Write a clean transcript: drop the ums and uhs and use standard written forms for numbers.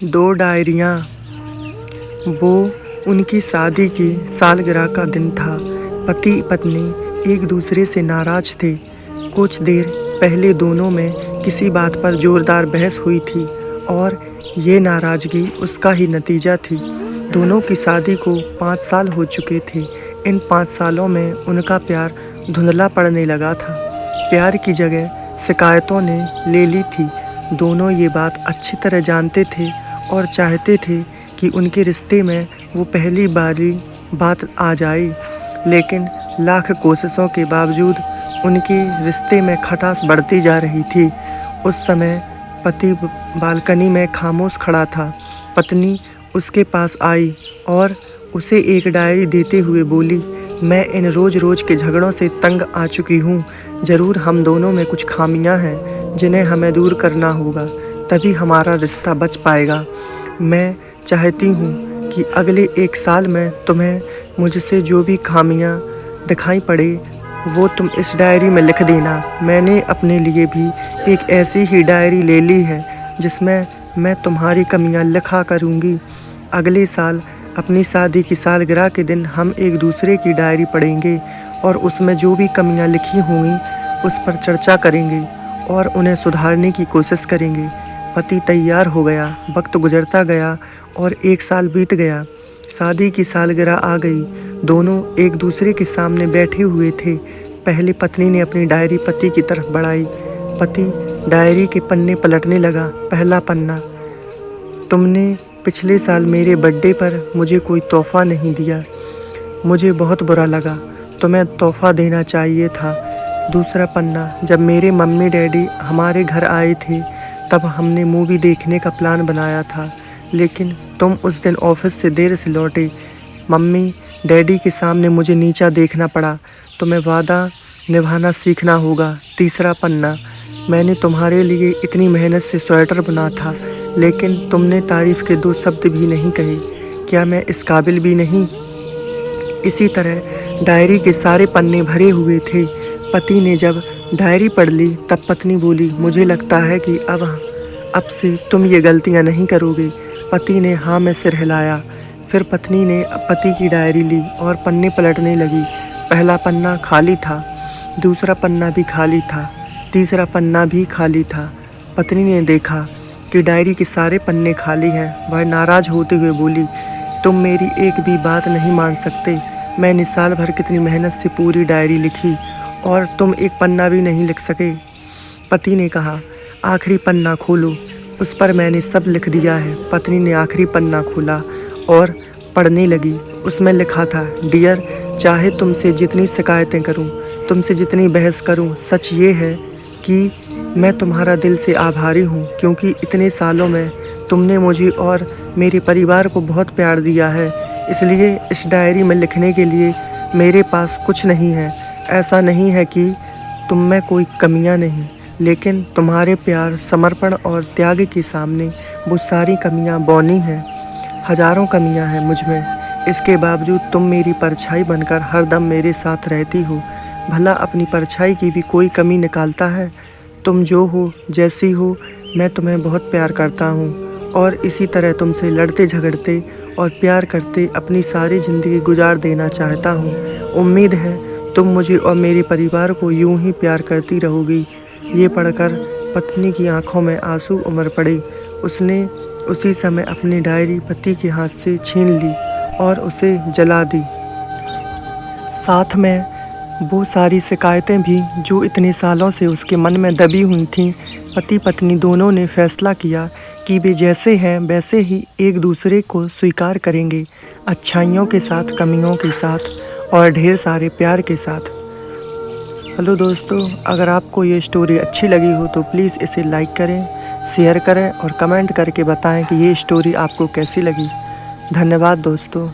दो डायरियाँ। वो उनकी शादी की सालगिरह का दिन था। पति पत्नी एक दूसरे से नाराज थे। कुछ देर पहले दोनों में किसी बात पर जोरदार बहस हुई थी और ये नाराज़गी उसका ही नतीजा थी। दोनों की शादी को 5 साल हो चुके थे। इन 5 सालों में उनका प्यार धुंधला पड़ने लगा था। प्यार की जगह शिकायतों ने ले ली थी। दोनों ये बात अच्छी तरह जानते थे और चाहते थे कि उनके रिश्ते में वो पहली बारी बात आ जाए, लेकिन लाख कोशिशों के बावजूद उनके रिश्ते में खटास बढ़ती जा रही थी। उस समय पति बालकनी में खामोश खड़ा था। पत्नी उसके पास आई और उसे एक डायरी देते हुए बोली, मैं इन रोज़ के झगड़ों से तंग आ चुकी हूँ। ज़रूर हम दोनों में कुछ खामियां हैं जिन्हें हमें दूर करना होगा, तभी हमारा रिश्ता बच पाएगा। मैं चाहती हूँ कि अगले 1 साल में तुम्हें मुझसे जो भी खामियां दिखाई पड़े वो तुम इस डायरी में लिख देना। मैंने अपने लिए भी एक ऐसी ही डायरी ले ली है जिसमें मैं तुम्हारी कमियां लिखा करूँगी। अगले साल अपनी शादी की सालगिरह के दिन हम एक दूसरे की डायरी पढ़ेंगे और उसमें जो भी कमियां लिखी होंगी उस पर चर्चा करेंगे और उन्हें सुधारने की कोशिश करेंगे। पति तैयार हो गया। वक्त गुजरता गया और 1 साल बीत गया। शादी की सालगिरह आ गई। दोनों एक दूसरे के सामने बैठे हुए थे। पहले पत्नी ने अपनी डायरी पति की तरफ बढ़ाई। पति डायरी के पन्ने पलटने लगा। पहला पन्ना, तुमने पिछले साल मेरे बर्थडे पर मुझे कोई तोहफ़ा नहीं दिया। मुझे बहुत बुरा लगा। तुम्हें तोहफ़ा देना चाहिए था। दूसरा पन्ना, जब मेरे मम्मी डैडी हमारे घर आए थे तब हमने मूवी देखने का प्लान बनाया था, लेकिन तुम उस दिन ऑफिस से देर से लौटे। मम्मी डैडी के सामने मुझे नीचा देखना पड़ा। तुम्हें वादा निभाना सीखना होगा। तीसरा पन्ना, मैंने तुम्हारे लिए इतनी मेहनत से स्वेटर बुना था, लेकिन तुमने तारीफ़ के 2 शब्द भी नहीं कहे। क्या मैं इस काबिल भी नहीं? इसी तरह डायरी के सारे पन्ने भरे हुए थे। पति ने जब डायरी पढ़ ली तब पत्नी बोली, मुझे लगता है कि अब से तुम ये गलतियां नहीं करोगे। पति ने हाँ में सिर हिलाया। फिर पत्नी ने पति की डायरी ली और पन्ने पलटने लगी। पहला पन्ना खाली था, दूसरा पन्ना भी खाली था, तीसरा पन्ना भी खाली था। पत्नी ने देखा कि डायरी के सारे पन्ने खाली हैं। वह नाराज़ होते हुए बोली, तुम मेरी एक भी बात नहीं मान सकते। मैंने साल भर कितनी मेहनत से पूरी डायरी लिखी और तुम एक पन्ना भी नहीं लिख सके। पति ने कहा, आखिरी पन्ना खोलो, उस पर मैंने सब लिख दिया है। पत्नी ने आखिरी पन्ना खोला और पढ़ने लगी। उसमें लिखा था, डियर, चाहे तुमसे जितनी शिकायतें करूं, तुमसे जितनी बहस करूं, सच ये है कि मैं तुम्हारा दिल से आभारी हूं, क्योंकि इतने सालों में तुमने मुझे और मेरे परिवार को बहुत प्यार दिया है। इसलिए इस डायरी में लिखने के लिए मेरे पास कुछ नहीं है। ऐसा नहीं है कि तुम में कोई कमियां नहीं, लेकिन तुम्हारे प्यार, समर्पण और त्याग के सामने वो सारी कमियां बौनी हैं। हज़ारों कमियां हैं मुझ में, इसके बावजूद तुम मेरी परछाई बनकर हर दम मेरे साथ रहती हो। भला अपनी परछाई की भी कोई कमी निकालता है? तुम जो हो, जैसी हो, मैं तुम्हें बहुत प्यार करता हूँ और इसी तरह तुमसे लड़ते झगड़ते और प्यार करते अपनी सारी ज़िंदगी गुजार देना चाहता हूँ। उम्मीद है तुम मुझे और मेरे परिवार को यूं ही प्यार करती रहोगी। ये पढ़कर पत्नी की आंखों में आंसू उमड़ पड़े। उसने उसी समय अपनी डायरी पति के हाथ से छीन ली और उसे जला दी। साथ में वो सारी शिकायतें भी जो इतने सालों से उसके मन में दबी हुई थीं। पति पत्नी दोनों ने फैसला किया कि वे जैसे हैं वैसे ही एक दूसरे को स्वीकार करेंगे, अच्छाइयों के साथ, कमियों के साथ और ढेर सारे प्यार के साथ। हेलो दोस्तों, अगर आपको ये स्टोरी अच्छी लगी हो तो प्लीज़ इसे लाइक करें, शेयर करें और कमेंट करके बताएं कि ये स्टोरी आपको कैसी लगी। धन्यवाद दोस्तों।